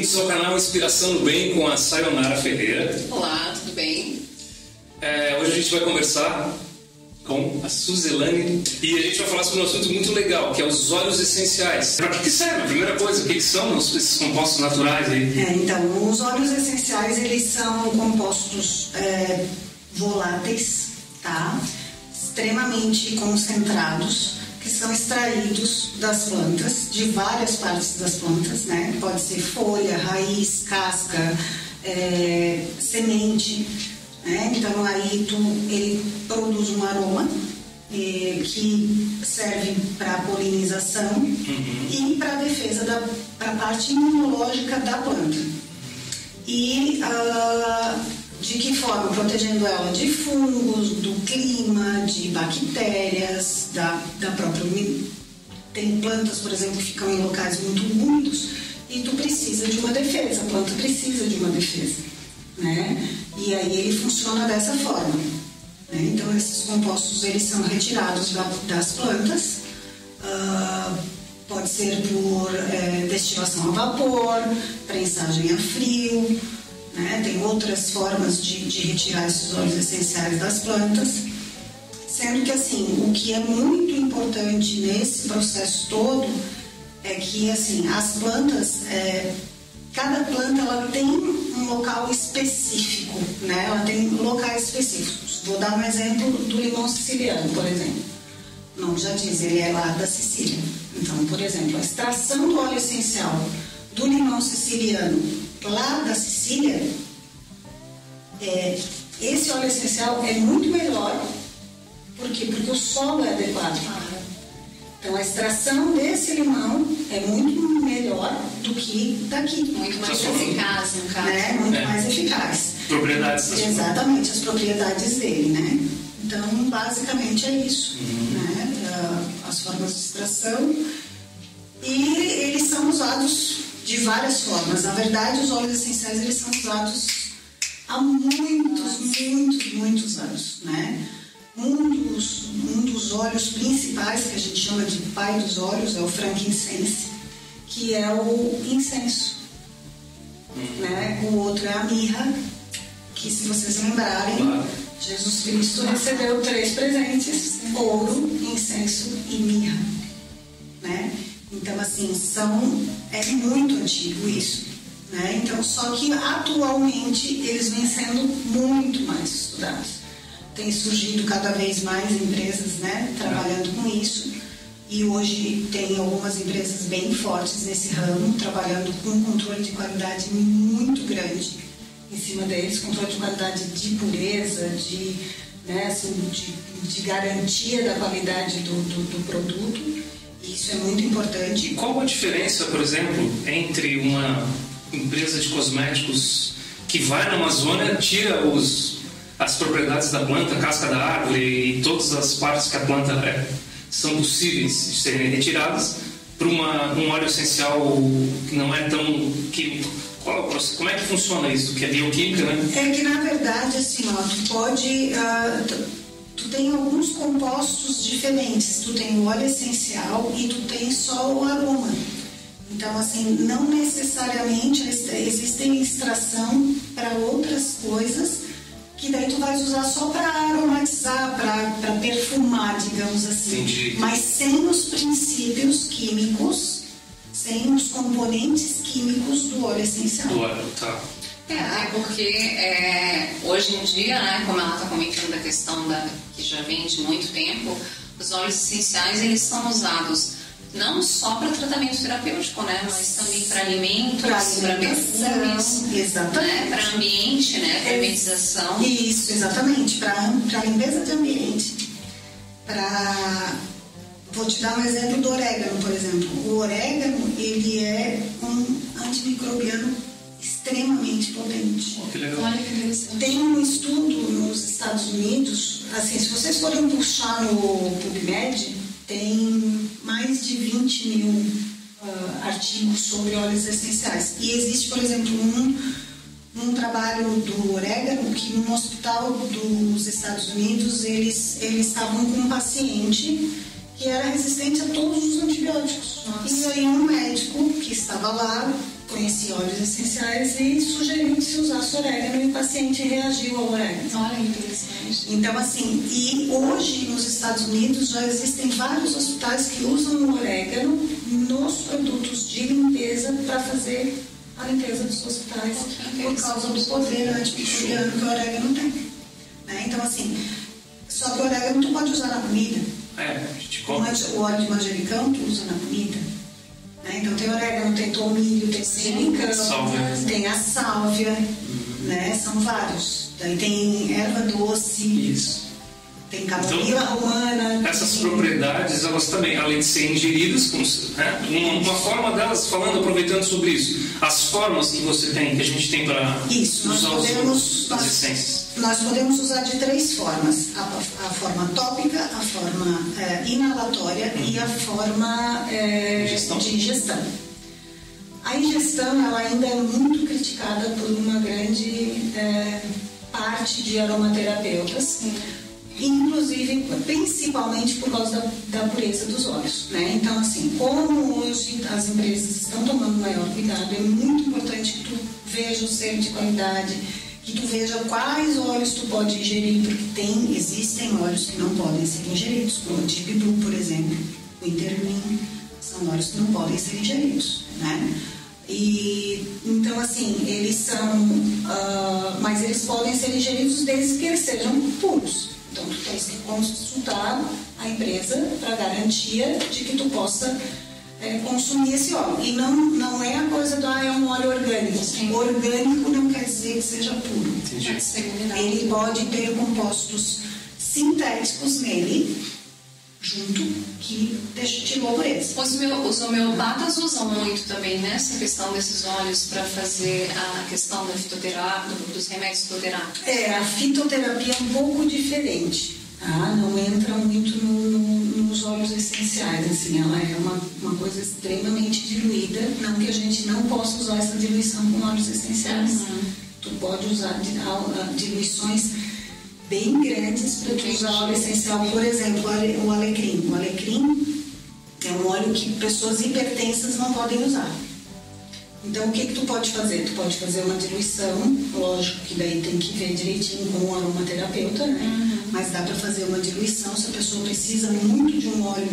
bem-vindos ao canal Inspiração do Bem com a Sayonara Ferreira. Olá, tudo bem? Hoje a gente vai conversar com a Suzilane e a gente vai falar sobre um assunto muito legal, que é os óleos essenciais. Para que serve? A primeira coisa, o que são esses compostos naturais aí? Então, os óleos essenciais, eles são compostos voláteis, tá? Extremamente concentrados, que são extraídos das plantas, de várias partes das plantas, né? Pode ser folha, raiz, casca, semente, né? Então aí ele produz um aroma que serve para polinização e para a defesa da parte imunológica da planta. E de que forma? Protegendo ela de fungos, do clima, de bactérias, da própria umidade. Tem plantas, por exemplo, que ficam em locais muito úmidos e tu precisa de uma defesa, a planta precisa de uma defesa, né? E aí ele funciona dessa forma, né? Então esses compostos, eles são retirados das plantas, pode ser por destilação a vapor, prensagem a frio, né? Tem outras formas de retirar esses óleos essenciais das plantas, sendo que assim, o que é muito importante nesse processo todo é que assim, as plantas, cada planta ela tem um local específico, né? Ela tem locais específicos. Vou dar um exemplo do limão siciliano, por exemplo. O nome já diz, ele é lá da Sicília. Então, por exemplo, a extração do óleo essencial do limão siciliano lá da Sicília, esse óleo essencial é muito melhor. Por quê? Porque o solo é adequado. Então a extração desse limão é muito melhor do que daqui. Muito mais eficaz, no caso. Né? Muito mais eficaz. Propriedades das Exatamente, as propriedades dele, né? Então, basicamente é isso. Né? As formas de extração. E eles são usados de várias formas. Na verdade, os óleos essenciais, eles são usados há muitos anos, né? Um dos óleos principais, que a gente chama de pai dos óleos, é o frankincense, que é o incenso. Né? O outro é a mirra, que, se vocês lembrarem, Jesus Cristo recebeu 3 presentes: ouro, incenso e mirra. Né? Então, assim, é muito antigo isso. Né? Então, só que atualmente eles vêm sendo muito mais estudados. Tem surgido cada vez mais empresas, né, trabalhando com isso, e hoje tem algumas empresas bem fortes nesse ramo, trabalhando com um controle de qualidade muito grande em cima deles, controle de qualidade de pureza, de garantia da qualidade do produto. Isso é muito importante. E qual a diferença, por exemplo, entre uma empresa de cosméticos que vai na Amazônia, tira as propriedades da planta, a casca da árvore e todas as partes que a planta são possíveis de serem retiradas, para um óleo essencial que não é tão químico? Como é que funciona isso? Que é bioquímica, né? É que, na verdade, assim, tu tem alguns compostos diferentes. Tu tem o óleo essencial e tu tem só o aroma. Então, assim, não necessariamente existem extração para outras coisas que daí tu vais usar só para aromatizar, para perfumar, digamos assim. Entendi. Mas sem os princípios químicos, sem os componentes químicos do óleo essencial. Do óleo, tá. Porque hoje em dia, né, como ela está comentando da questão que já vem de muito tempo, os óleos essenciais, eles são usados não só para tratamento terapêutico, né, mas também para alimentos, para perfumes, exatamente, né, para ambiente, né, para hermetização. Isso, exatamente, para limpeza de ambiente. Vou te dar um exemplo do orégano, por exemplo. O orégano, ele é um antimicrobiano extremamente potente. Que legal. Olha que interessante. Tem um estudo nos Estados Unidos, assim, se vocês forem puxar no PubMed, tem mais de 20 mil artigos sobre óleos essenciais. E existe, por exemplo, um trabalho do orégano que no hospital dos Estados Unidos eles estavam com um paciente que era resistente a todos os antibióticos. Nossa. E aí um médico que estava lá conheci óleos essenciais e sugeriu que se usasse orégano e o paciente reagiu ao orégano. Olha que interessante. Então, assim, e hoje nos Estados Unidos já existem vários hospitais que usam o orégano nos produtos de limpeza para fazer a limpeza dos hospitais por causa do poder antimicrobiano que o orégano tem. Né? Então, assim, só que o orégano tu pode usar na comida. O óleo de manjericão tu usa na comida. Né? Então tem orégano, tem tomilho, tem manjericão, tem a sálvia, né? São vários. Daí tem erva doce. Isso. Tem camomila romana. Essas propriedades, elas também, além de serem ingeridas, né? uma forma delas, aproveitando sobre isso, as formas que você tem, que a gente tem para usar as essências. Nós podemos usar de 3 formas: a forma tópica, a forma inalatória e a forma de ingestão. A ingestão ela ainda é muito criticada por uma grande parte de aromaterapeutas. Inclusive, principalmente por causa da pureza dos óleos, né? Então, assim, como hoje as empresas estão tomando maior cuidado, é muito importante que tu veja o selo de qualidade, que tu veja quais óleos tu pode ingerir, porque existem óleos que não podem ser ingeridos, como o Deep Blue, por exemplo, o Intermin, são óleos que não podem ser ingeridos, né? E, então, assim, eles são, mas eles podem ser ingeridos desde que eles sejam puros. Então, tu tens que consultar a empresa para garantia de que tu possa consumir esse óleo. E não é a coisa do, é um óleo orgânico. Sim. Orgânico não quer dizer que seja puro. Entendi. Ele pode ter compostos sintéticos nele, junto, que tirou a pureza. Os homeopatas usam muito também nessa questão desses óleos para fazer a questão da fitoterapia, dos remédios fitoterápicos. A fitoterapia é um pouco diferente, tá? Não entra muito nos óleos essenciais, assim, ela é uma coisa extremamente diluída, não que a gente não possa usar essa diluição com óleos essenciais. Tu pode usar diluições bem grandes para tu usar óleo essencial. Por exemplo, o alecrim. O alecrim é um óleo que pessoas hipertensas não podem usar. Então, o que tu pode fazer? Tu pode fazer uma diluição, lógico que daí tem que ver direitinho com o aromaterapeuta, né? Mas dá para fazer uma diluição se a pessoa precisa muito de um óleo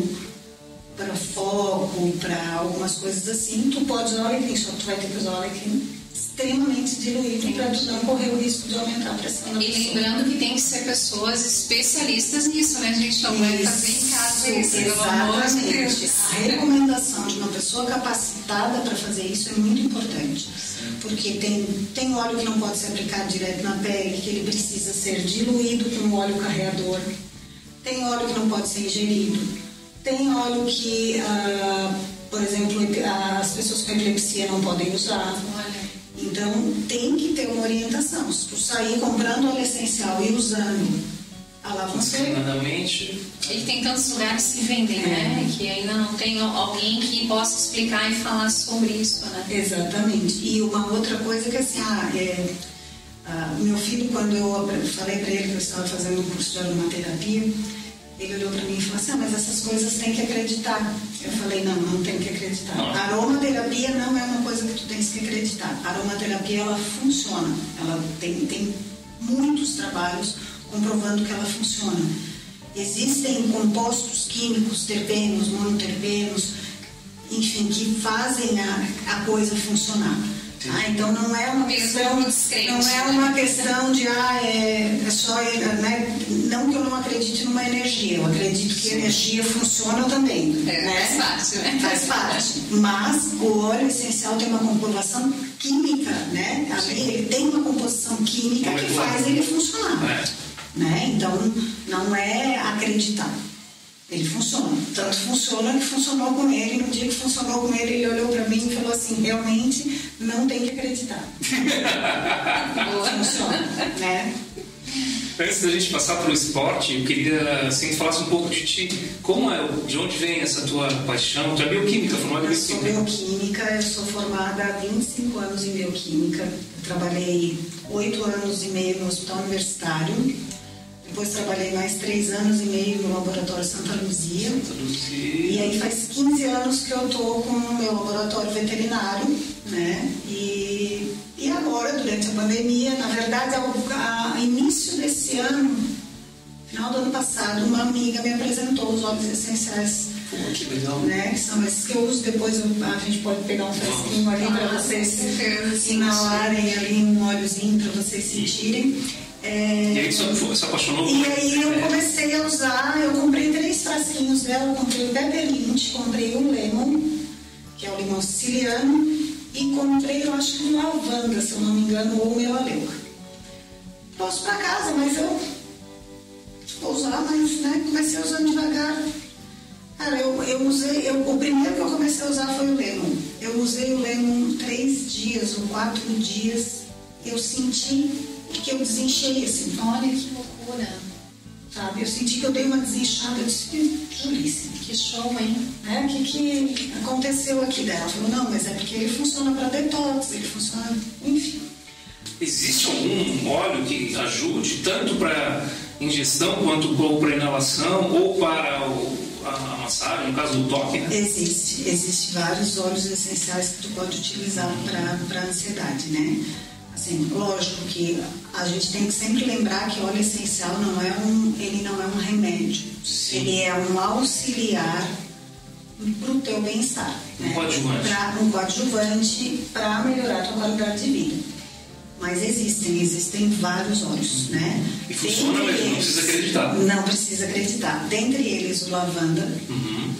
para foco, para algumas coisas assim. Tu pode usar o alecrim, só que tu vai ter que usar o alecrim extremamente diluído para tu não correr o risco de aumentar a pressão na pessoa. E lembrando que tem que ser pessoas especialistas nisso, né? A gente não vai fazer em casa isso, pelo amor de Deus. A recomendação de uma pessoa capacitada para fazer isso é muito importante. Porque tem óleo que não pode ser aplicado direto na pele, que ele precisa ser diluído com um óleo carreador. Tem óleo que não pode ser ingerido. Tem óleo que, por exemplo, as pessoas com epilepsia não podem usar. Então, tem que ter uma orientação. Se tu sair comprando óleo essencial e usando, lá você... E tem tantos lugares que vendem, né? Que ainda não tem alguém que possa explicar e falar sobre isso, né? Exatamente. E uma outra coisa que, assim, meu filho, quando eu falei para ele que eu estava fazendo um curso de aromaterapia, ele olhou para mim e falou assim, mas essas coisas tem que acreditar. Eu falei, não tem que acreditar. A aromaterapia não é uma coisa que tu tens que acreditar. A aromaterapia, ela funciona. Ela tem muitos trabalhos comprovando que ela funciona. Existem compostos químicos, terpenos, monoterpenos, enfim, que fazem a coisa funcionar. Então não é uma questão de é só, né? Não que eu não acredite numa energia, eu acredito que a energia funciona também, né? Faz parte, né? Faz parte. Mas o óleo essencial tem uma comprovação química, né? Ele tem uma composição química que faz ele funcionar, né? Então não é acreditar. Ele funciona. Tanto funciona que funcionou com ele. No dia que funcionou com ele, ele olhou para mim e falou assim, realmente não tem que acreditar. Funciona, né? Antes da gente passar para o esporte, eu queria assim, que tu falasse um pouco de ti. De onde vem essa tua paixão? Tu é bioquímica, formada em bioquímica? Eu sou bioquímica, eu sou formada há 25 anos em bioquímica. Eu trabalhei 8 anos e meio no hospital universitário. Depois trabalhei mais 3 anos e meio no laboratório Santa Luzia. E aí faz 15 anos que eu estou com o meu laboratório veterinário, né? E agora, durante a pandemia, na verdade, ao início desse ano, final do ano passado, uma amiga me apresentou os óleos essenciais. Que legal. Né? Que são esses que eu uso. Depois a gente pode pegar um fresquinho ali para vocês inalarem ali um óleozinho para vocês sentirem. E aí você se apaixonou? E aí eu comecei a usar, eu comprei 3 frasquinhos dela, eu comprei o Peppermint, comprei o Lemon, que é o limão siciliano, e comprei, eu acho que um lavanda, se eu não me engano, ou melaleuca. Trouxe para casa, mas eu vou usar, mas né, comecei usando devagar. Cara, eu usei, o primeiro que eu comecei a usar foi o Lemon. Eu usei o Lemon 3 dias ou 4 dias, eu senti que eu desinchei, assim. Olha que loucura. Sabe? Eu senti que eu dei uma desinchada. Eu disse, Julícia, que show, hein? O que aconteceu aqui dela? Ela falou, não, mas é porque ele funciona para detox, ele funciona, enfim. Existe algum óleo que ajude tanto para ingestão quanto para inalação ou para a massagem, no caso do toque, né? Existe vários óleos essenciais que tu pode utilizar para ansiedade, né? Assim, lógico que a gente tem que sempre lembrar que óleo essencial ele não é um remédio. Sim. Ele é um auxiliar para o teu bem-estar. Um coadjuvante. Um coadjuvante para melhorar a tua qualidade de vida. Mas existem vários óleos, né? E funciona mesmo, não precisa acreditar. Não precisa acreditar. Dentre eles o lavanda,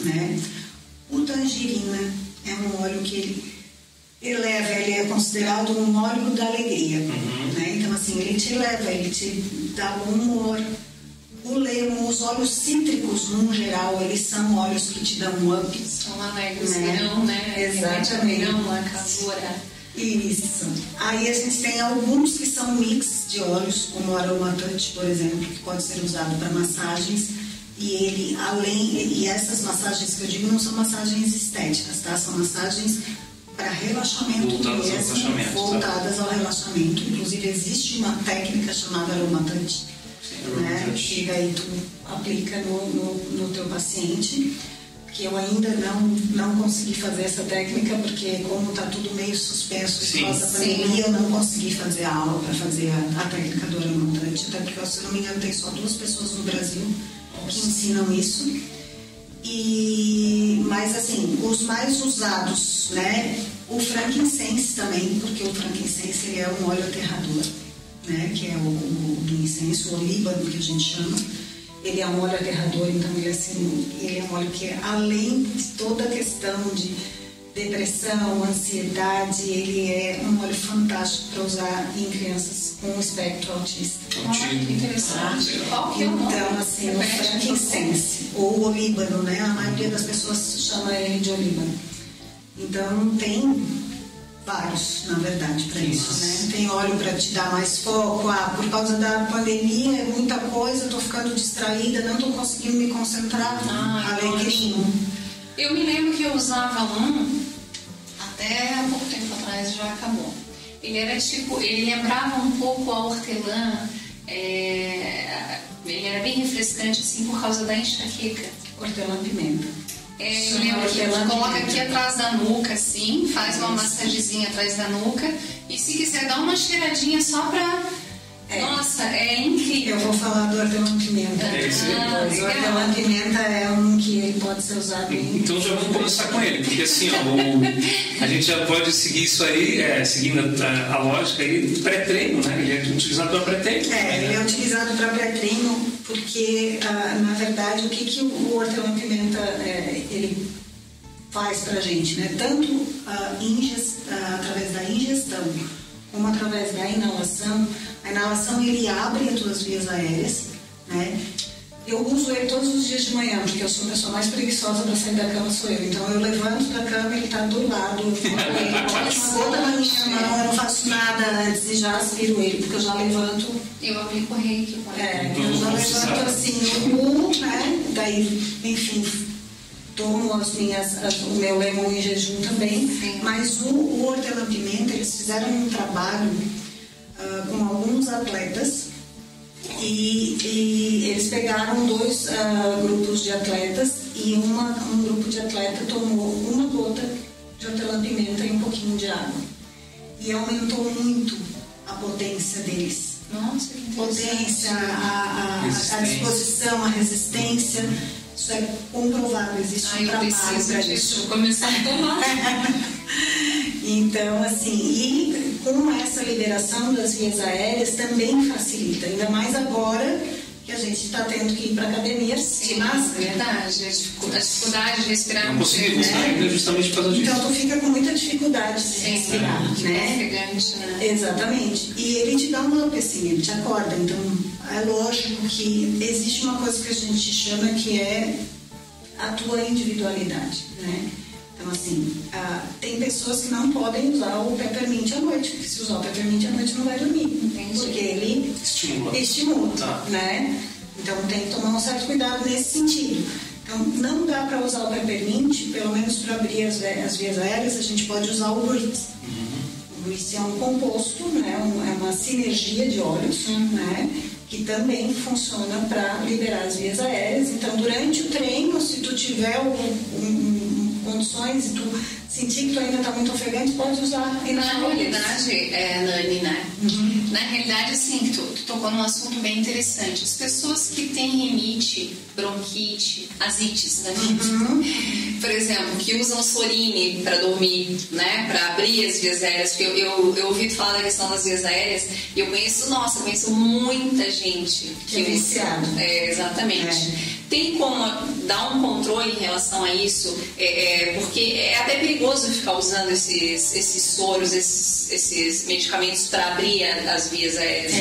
né? O tangerina é um óleo que ele é considerado um óleo da alegria, né? Então assim, ele te eleva, ele te dá bom humor. O lemon, os óleos cítricos, no geral, eles são óleos que te dão um up. São alegres, né? Exatamente. A casura. Isso. Aí a gente tem alguns que são mix de óleos, como o aromatante, por exemplo, que pode ser usado para massagens. E essas massagens que eu digo não são massagens estéticas, tá? São massagens para relaxamento voltadas ao relaxamento. Inclusive existe uma técnica chamada aromatante, né? Que daí tu aplica no teu paciente, que eu ainda não consegui fazer essa técnica, porque como está tudo meio suspenso por causa da pandemia, eu não consegui fazer a aula para fazer a técnica do aromatante, até porque, se não me engano, tem só 2 pessoas no Brasil que ensinam isso. Mas assim, os mais usados, né? O frankincense também, porque o frankincense ele é um óleo aterrador, né? Que é o do incenso, o olíbano que a gente chama. Ele é um óleo aterrador, então ele é um óleo que, além de toda a questão de depressão, ansiedade, ele é um óleo fantástico para usar em crianças com espectro autista. Que interessante. Qual que é o nome? Então, assim, o frankincense, ou o olíbano, né? A maioria das pessoas chama ele de olíbano. Então, tem vários, na verdade, para isso, né? Tem óleo para te dar mais foco. Por causa da pandemia, é muita coisa, estou ficando distraída, não estou conseguindo me concentrar. Alecrim. Eu me lembro que eu usava até há pouco tempo atrás, já acabou. Ele era ele lembrava um pouco a hortelã, ele era bem refrescante, assim, por causa da enxaqueca. Hortelã-pimenta. Eu lembro que a gente coloca aqui atrás da nuca, assim, faz uma massagenzinha atrás da nuca, e se quiser dar uma cheiradinha só pra... Nossa, é incrível. Eu vou falar do hortelã-pimenta. O hortelã-pimenta é um que ele pode ser usado em... Então já vamos começar com ele, porque assim, a gente já pode seguir isso aí, seguindo a lógica aí, pré-treino, né? Ele é utilizado para pré-treino. Ele é utilizado para pré-treino porque, na verdade, o que o hortelã-pimenta ele faz pra gente, né? Tanto através da ingestão como através da inalação. A inalação, ele abre as tuas vias aéreas, né? Eu uso ele todos os dias de manhã, porque eu sou a pessoa mais preguiçosa para sair da cama, sou eu. Então eu levanto da cama, ele está do lado, eu fico com ele, toda na minha mão, eu não faço nada antes e já aspiro ele, porque eu já levanto. Eu aplico o reiki. Eu já levanto assim, no pulo, né? Daí, enfim, tomo o meu lemon em jejum também. Sim. Mas o hortelã-pimenta, eles fizeram um trabalho com alguns atletas E eles pegaram 2 grupos de atletas e um grupo de atleta tomou uma gota de hortelã-pimenta e um pouquinho de água. E aumentou muito a potência deles. Nossa, que potência, a disposição, a resistência. Isso é comprovado, existe um trabalho para isso. Vou começar a tomar. Então, assim, e com essa liberação das vias aéreas também facilita, ainda mais agora que a gente está tendo que ir para a academia de máscara. Verdade, a dificuldade de respirar. Não consegui ainda justamente por causa disso. Então, tu fica com muita dificuldade de respirar, né? Ofegante, né? Exatamente. E ele te dá um up, assim, ele te acorda. Então, é lógico que existe uma coisa que a gente chama que é a tua individualidade, né? Então, assim, tem pessoas que não podem usar o peppermint à noite, porque se usar o peppermint à noite não vai dormir. Entendi. Porque ele estimula, tá, né? Então, tem que tomar um certo cuidado nesse sentido. Então, não dá para usar o peppermint, pelo menos para abrir as vias aéreas, a gente pode usar o Breeze. O Breeze é um composto, né? É uma sinergia de óleos, né? Que também funciona para liberar as vias aéreas. Então, durante o treino, se tu tiver condições e tu sentir que tu ainda está muito ofegante, pode usar. E na realidade, Nani, né? Na realidade, assim, tu tocou num assunto bem interessante. As pessoas que têm rinite, bronquite, asites, né? Por exemplo, que usam Sorine para dormir, né? Para abrir as vias aéreas. Porque eu ouvi tu falar da questão das vias aéreas e eu conheço muita gente que é viciado. Exatamente. Tem como dar um controle em relação a isso? Porque é até perigoso ficar usando esses soros, esses medicamentos para abrir as vias aéreas.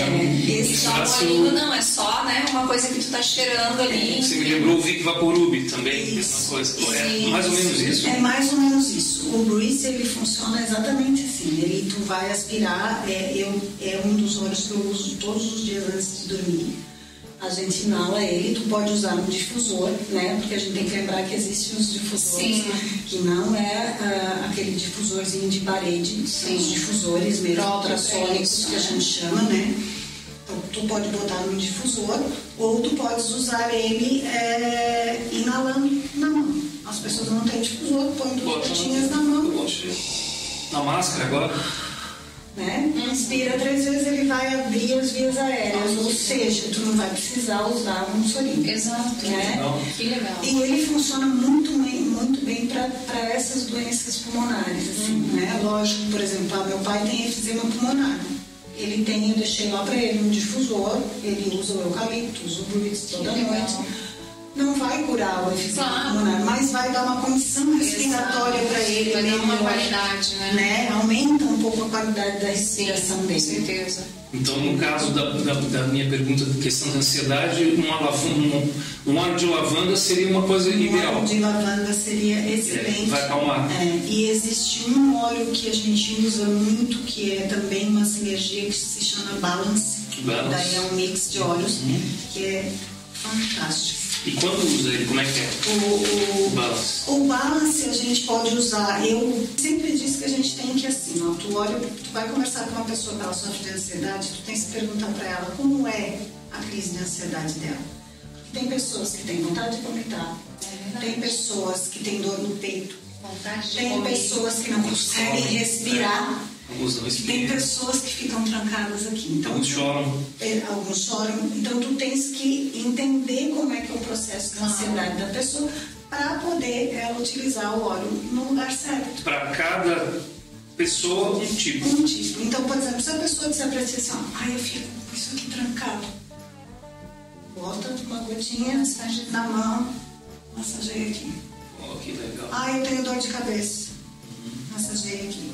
Esse olhinho não é só, né, uma coisa que tu tá cheirando ali. Você me lembrou o Vic Vaporub também, mesma coisa. É mais ou menos isso? É mais ou menos isso. O Breeze, ele funciona exatamente assim. Tu vai aspirar, é um dos óleos que eu uso todos os dias antes de dormir. A gente inala ele, tu pode usar um difusor, né? Porque a gente tem que lembrar que existem os difusores, que não é aquele difusorzinho de parede, são os difusores mesmo, ultrassônicos, que a gente chama, né? Então, tu pode botar no difusor, ou tu podes usar ele inalando na mão. As pessoas não têm difusor, põe 2 gotinhas na mão. Na máscara agora? Né? Inspira 3 vezes, ele vai abrir as vias aéreas, ou seja, tu não vai precisar usar um sorinho. Exato, né? Que legal. E ele funciona muito bem para essas doenças pulmonares, assim, né? Lógico, por exemplo, meu pai tem efizema pulmonar. Eu deixei lá para ele um difusor, ele usa o eucalipto, usa o Breeze toda noite. Não vai curar o efizema pulmonar, mas vai dar uma condição respiratória para ele. Vai dar uma qualidade, né? Aumenta um pouco a qualidade da respiração dele. Com certeza. Então, no caso da minha pergunta da questão da ansiedade, um óleo de lavanda seria uma coisa ideal. Um óleo de lavanda seria excelente. Vai acalmar. E existe um óleo que a gente usa muito, que é também uma sinergia que se chama Balance. Daí é um mix de óleos, que é fantástico. E quando usa ele, como é que é? O Balance. O Balance a gente pode usar. Eu sempre disse que a gente tem que, assim, ó, tu vai conversar com uma pessoa que ela sofre de ansiedade, tu tem que se perguntar para ela como é a crise de ansiedade dela. Tem pessoas que têm vontade de vomitar, tem pessoas que têm dor no peito, tem pessoas que não conseguem respirar. Tem pessoas que ficam trancadas aqui. Então, alguns choram. Alguns choram. Então, tu tens que entender como é que é o processo de ansiedade da pessoa para poder ela utilizar o óleo no lugar certo. Para cada pessoa, um tipo. Então, por exemplo, se a pessoa disser para ti assim, eu fico com isso aqui trancado, bota uma gotinha na mão, massageia aqui. Que legal. Eu tenho dor de cabeça, massageia aqui.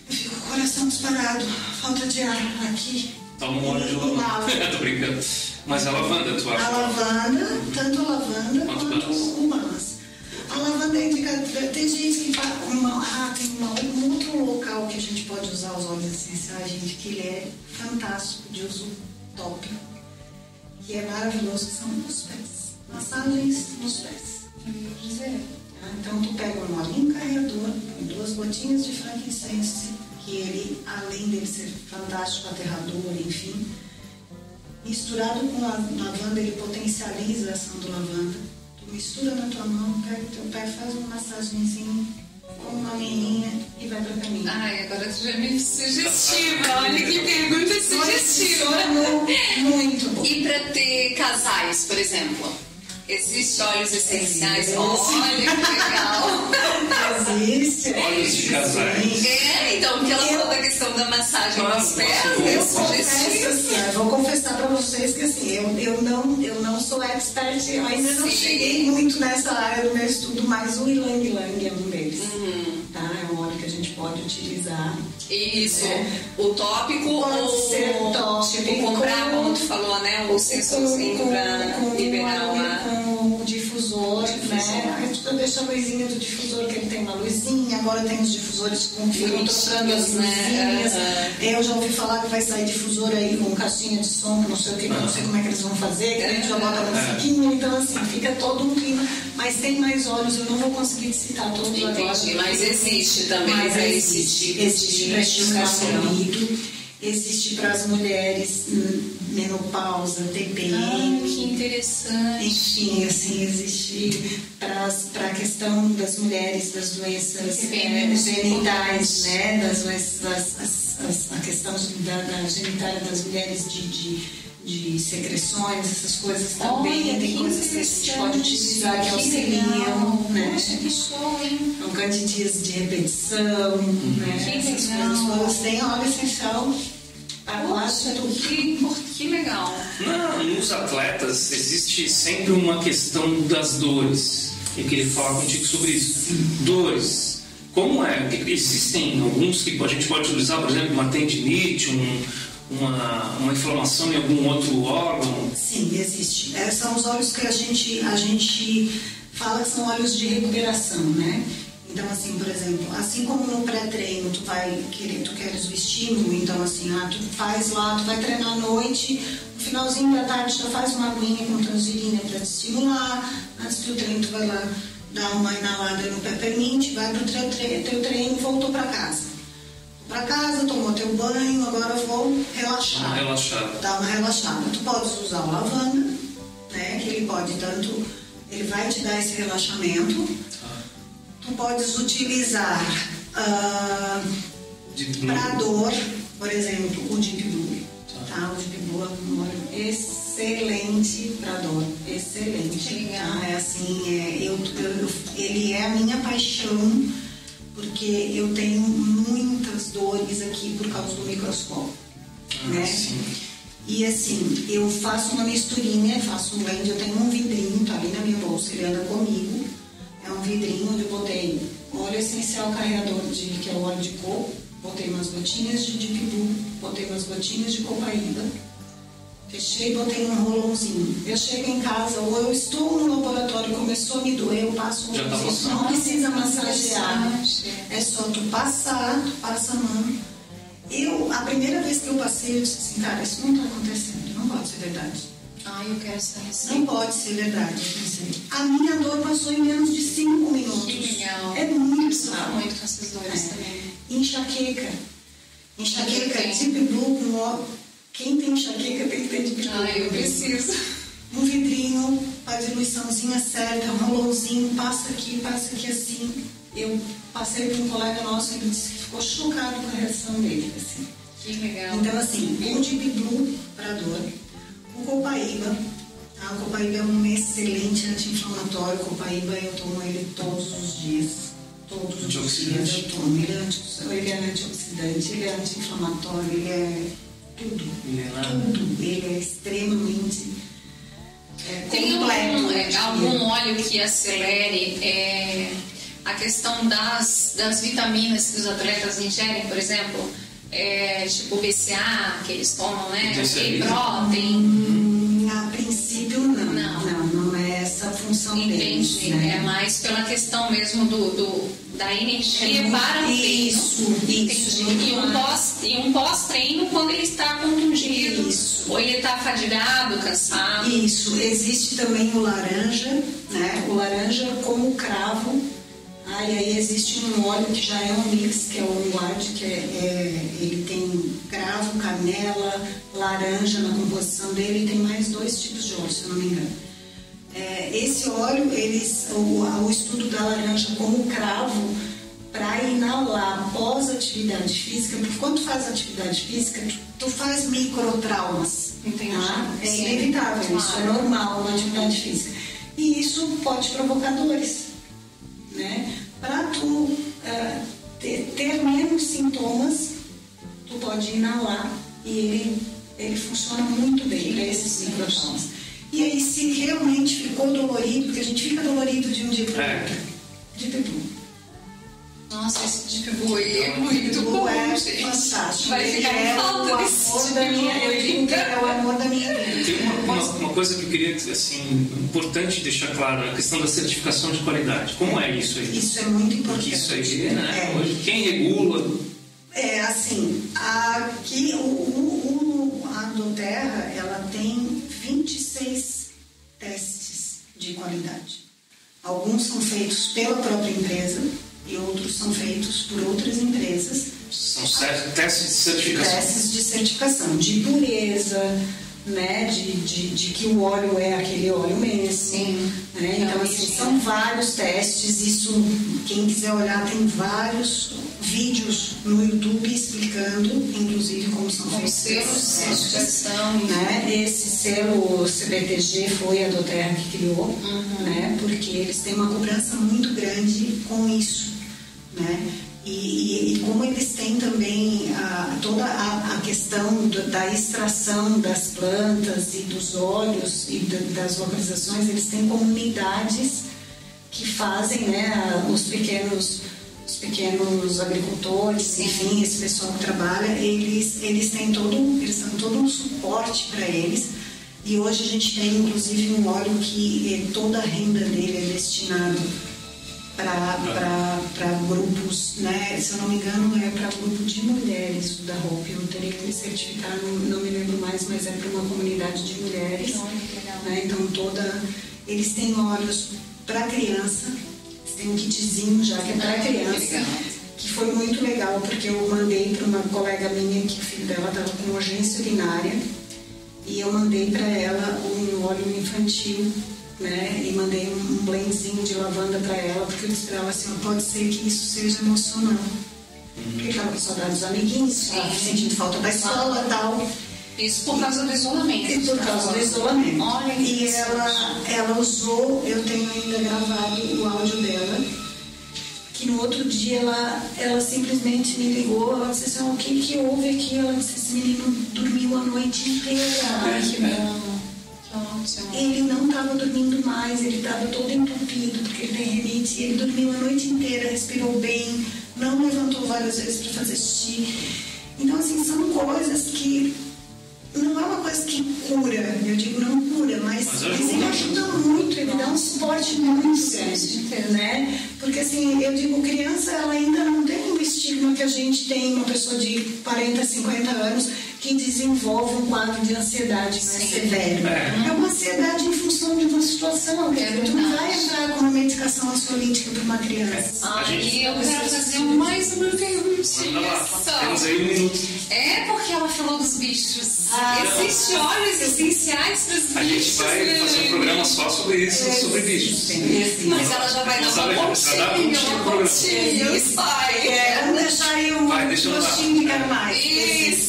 Eu fico com o coração disparado, falta de ar aqui. Toma um óleo de lavanda. Tô brincando. Mas a lavanda, tu acha? A lavanda, tanto a lavanda quanto o Balance. A lavanda é indicada. Tem gente que fala. Tem um outro local que a gente pode usar os óleos essenciais, gente, que ele é fantástico, de uso top, que é maravilhoso, que são os pés. Massagens nos pés. Então, tu pega um olhinho carregador, 2 gotinhas de frankincense, que ele, além dele ser fantástico, aterrador, enfim, Misturado com lavanda, ele potencializa a ação do lavanda. Tu mistura na tua mão, pega o teu pé, faz uma massagenzinha, com uma meinha e vai pra caminho. Ai, agora tu já me sugestiva. Olha que pergunta sugestiva. Muito bom. E pra ter casais, por exemplo? Existem óleos essenciais? Olha que legal! Existe. Óleos de casais. Então, porque ela falou da questão da massagem nos pés, é sugestivo. Eu vou confessar pra vocês que assim, eu não sou expert, eu ainda não cheguei muito nessa área do meu estudo, mas o Ylang Ylang é um deles. Tá? É um óleo que a gente pode utilizar. Isso. O tópico pode ser tópico. Tipo, comprar, como tu falou, né? O sensorzinho pra liberar com o difusor, né? A gente deixa a luzinha do difusor, que ele tem uma luzinha, agora tem os difusores com ficam trocando as luzinhas. Eu já ouvi falar que vai sair difusor aí com caixinha de som, não sei o que, não sei como é que eles vão fazer, que a gente já bota a musiquinha, então assim, fica todo um clima. Mas tem mais óleos, eu não vou conseguir citar todos agora. Mas existe também para esse tipo de estimulamento. Existe para as mulheres menopausa, TPM. Que interessante. Enfim, assim, existe para a questão das mulheres, das doenças genitais, né? Das doenças, a questão da genitália das mulheres de secreções, essas coisas também. Tem coisas que a gente pode utilizar que auxiliam, né? Que show, hein? Não candidias de repetição, né? Essas coisas todas. Tem óleo essencial para quase tudo. Que legal. Nos atletas existe sempre uma questão das dores. Eu queria falar contigo sobre isso. Dores. Como é? Existem alguns que a gente pode utilizar, por exemplo, uma tendinite, uma inflamação em algum outro órgão? Sim, existe. São os óleos que a gente fala que são óleos de recuperação, né? Então, assim, por exemplo, assim como no pré-treino tu queres o estímulo, então assim, tu faz lá, tu vai treinar à noite, no finalzinho da tarde tu faz uma aguinha com tangerina para te estimular, antes do treino tu vai lá dar uma inalada no peppermint, vai pro teu treino, voltou para casa. Para casa, tomou teu banho, agora eu vou relaxar. Dar uma relaxada. Tu podes usar o lavanda, né? Que ele vai te dar esse relaxamento. Tu podes utilizar para dor, por exemplo, o Deep Blue. Tá? O Deep Blue é um óleo excelente para dor. Excelente. Tá? É assim, ele é a minha paixão, porque eu tenho muitas dores aqui por causa do microscópio, né? Sim. E assim, eu faço uma misturinha, faço um blend, eu tenho um vidrinho, tá ali na minha bolsa, ele anda comigo. É um vidrinho onde eu botei óleo essencial carregador, que é o óleo de coco, botei umas gotinhas de Deep Blue, botei umas gotinhas de copaíba, fechei e botei um rolãozinho. Eu chego em casa, ou eu estou no laboratório, começou a me doer, eu passo um rolãozinho. Não precisa massagear. É só tu passa a mão. A primeira vez que eu passei, eu disse assim, cara, isso não está acontecendo, não pode ser verdade. Eu quero saber assim. Não pode ser verdade, eu pensei. A minha dor passou em menos de 5 minutos. Que legal. É muito rápido. Eu muito com essas dores também. Enxaqueca, Deep Blue, quem tem enxaqueca tem que ter Deep Blue. Eu preciso. Um vidrinho, a diluiçãozinha certa, um rolãozinho, passa aqui assim. Eu passei para um colega nosso, ele disse que ficou chocado com a reação dele, assim. Que legal. Então, assim, o Deep Blue para dor, o copaíba. O copaíba é um excelente anti-inflamatório. O copaíba eu tomo ele todos os dias. Todos os dias eu tomo. Ele é antioxidante, ele é anti-inflamatório, ele é tudo. Tudo. Ele é extremamente tem completo. Algum óleo que acelere a questão das vitaminas que os atletas ingerem, por exemplo? Tipo BCA que eles tomam, né? Whey protein. A princípio não é essa a função deles. Entendi. Né? É mais pela questão mesmo da energia para o treino. Isso. E um pós-treino quando ele está contundido. Isso. Ou ele está fadigado, cansado. Isso. Existe também o laranja, né? O laranja como cravo. Tá? E aí existe um óleo que já é um mix, que é o Onward, que ele tem cravo, canela, laranja na composição dele, e tem mais 2 tipos de óleo, se eu não me engano. Esse óleo, o estudo da laranja como cravo, para inalar após atividade física, porque quando tu faz atividade física, tu faz microtraumas. Entendi. Tá? É Sim, inevitável, claro. isso é normal na atividade física. E isso pode provocar dores, né? Para tu ter menos sintomas, tu pode inalar e ele funciona muito bem para esses microtraumas. E aí, se realmente ficou dolorido, porque a gente fica dolorido de um dia para o outro, de Deep Nossa, esse Deep Blue é muito bom, é gente. fantástico. Vai ficar em falta desse Deep Blue. É o amor da minha vida. Tem uma coisa que eu queria, assim, importante deixar claro, a questão da certificação de qualidade. Como é isso aí? Isso é muito importante. Porque isso aí, né? Hoje, quem regula? Assim, aqui a doTERRA, ela tem 26 testes de qualidade. Alguns são feitos pela própria empresa e outros são feitos por outras empresas. São testes de certificação. Testes de certificação, de pureza, né, de que o óleo é aquele óleo mesmo. Sim. Né? Então, assim, são vários testes. Isso, quem quiser olhar, tem vários vídeos no YouTube explicando, inclusive, como são feitos esses testes. Né? Esse selo CBTG foi a doTERRA que criou, né? Porque eles têm uma cobrança muito grande com isso, né? E como eles têm também toda a questão da extração das plantas e dos óleos e das localizações, eles têm comunidades que fazem, né, os pequenos agricultores, enfim, esse pessoal que trabalha, eles dão todo um suporte para eles. E hoje a gente tem, inclusive, um óleo que toda a renda dele é destinado para grupos, né? Se eu não me engano, é para grupo de mulheres da Hope. Eu teria que me certificar, não me lembro mais, mas é para uma comunidade de mulheres. Né? Então, eles têm óleos para criança, eles têm um kitzinho já que é para criança, que foi muito legal, porque eu mandei para uma colega minha que o filho dela estava com urgência urinária, e eu mandei para ela um óleo infantil, né? E mandei um blendzinho de lavanda para ela, porque eu disse para ela assim, pode ser que isso seja emocional. Porque estava com saudade dos amiguinhos, sentindo falta da escola e tal. Isso por causa do isolamento. E por causa do isolamento. Olha, e ela usou, eu tenho ainda gravado o áudio dela, que no outro dia ela simplesmente me ligou, ela disse assim, o que houve aqui? Ela disse, esse menino dormiu a noite inteira. Ai, que bom. Ele não estava dormindo mais, ele estava todo entupido, porque ele tem rinite, e ele dormiu a noite inteira, respirou bem, não levantou várias vezes para fazer xixi. Então, assim, são coisas que não é uma coisa que cura, eu digo não cura, mas ele ajuda muito, ele dá um suporte muito grande, né? Porque, assim, eu digo, criança, ela ainda não tem o estigma que a gente tem, uma pessoa de 40, 50 anos, que desenvolve um quadro de ansiedade mais severo. É uma ansiedade em função de uma situação. Tu não vai entrar com uma medicação ansiolítica para uma criança. E eu quero fazer mais uma perguntinha. Temos aí 1 minuto. É porque ela falou dos bichos. Existem óleos essenciais para os bichos. A gente vai fazer um programa só sobre isso, sobre bichos. Mas ela já vai dar uma pontinha, Vamos deixar aí um gostinho de quero mais. Isso.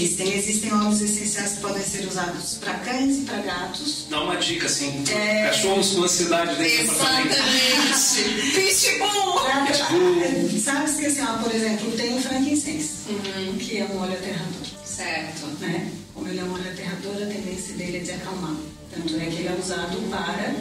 Existem óleos essenciais que podem ser usados para cães e para gatos. Dá uma dica, assim, cachorros com ansiedade dentro do apartamento. Exatamente. Pitbull. Sabes que, assim, por exemplo, tem o frankincense, que é um óleo aterrador. Certo. Né? Como ele é um óleo aterrador, a tendência dele é de acalmar. Tanto é que ele é usado para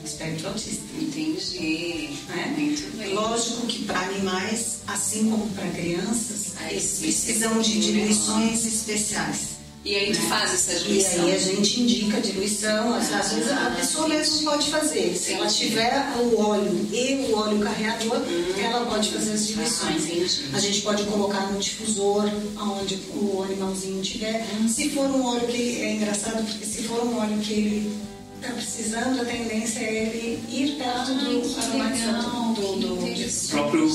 espectro autista. Entendi. Né? Muito bem. Lógico que para animais, assim como para crianças, eles precisam de diluições especiais. E aí tu faz essa diluição? E aí a gente indica a diluição, às vezes a pessoa mesmo pode fazer. Se ela tiver o óleo e o óleo carreador, ela pode fazer as diluições. A gente pode colocar no difusor, onde o animalzinho tiver. Se for um óleo que é engraçado, porque se for um óleo que ele está precisando, a tendência é ele ir perto do aromatizador, do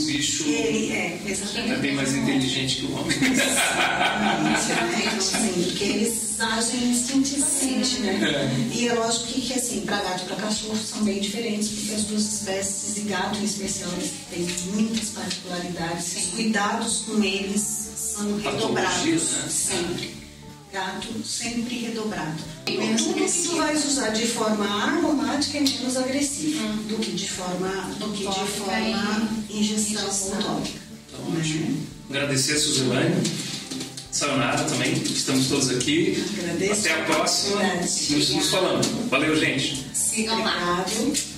bicho exatamente. é bem mais inteligente que o homem. Exatamente, né? Então, assim, porque eles agem instintivamente, né? E é lógico que assim, para gato e para cachorro são bem diferentes, porque as duas espécies, e gato em especial, eles têm muitas particularidades. Os cuidados com eles são redobrados, né? sempre. Gato sempre redobrado. Tudo que tu vais usar de forma aromática é menos agressiva do que de forma ingestão ou tópica. Então, ótimo. Agradecer a Suzilane, Sayonara também, estamos todos aqui. Agradeço. Até a próxima. Nos falamos. Valeu, gente. Sigam lá. Obrigado.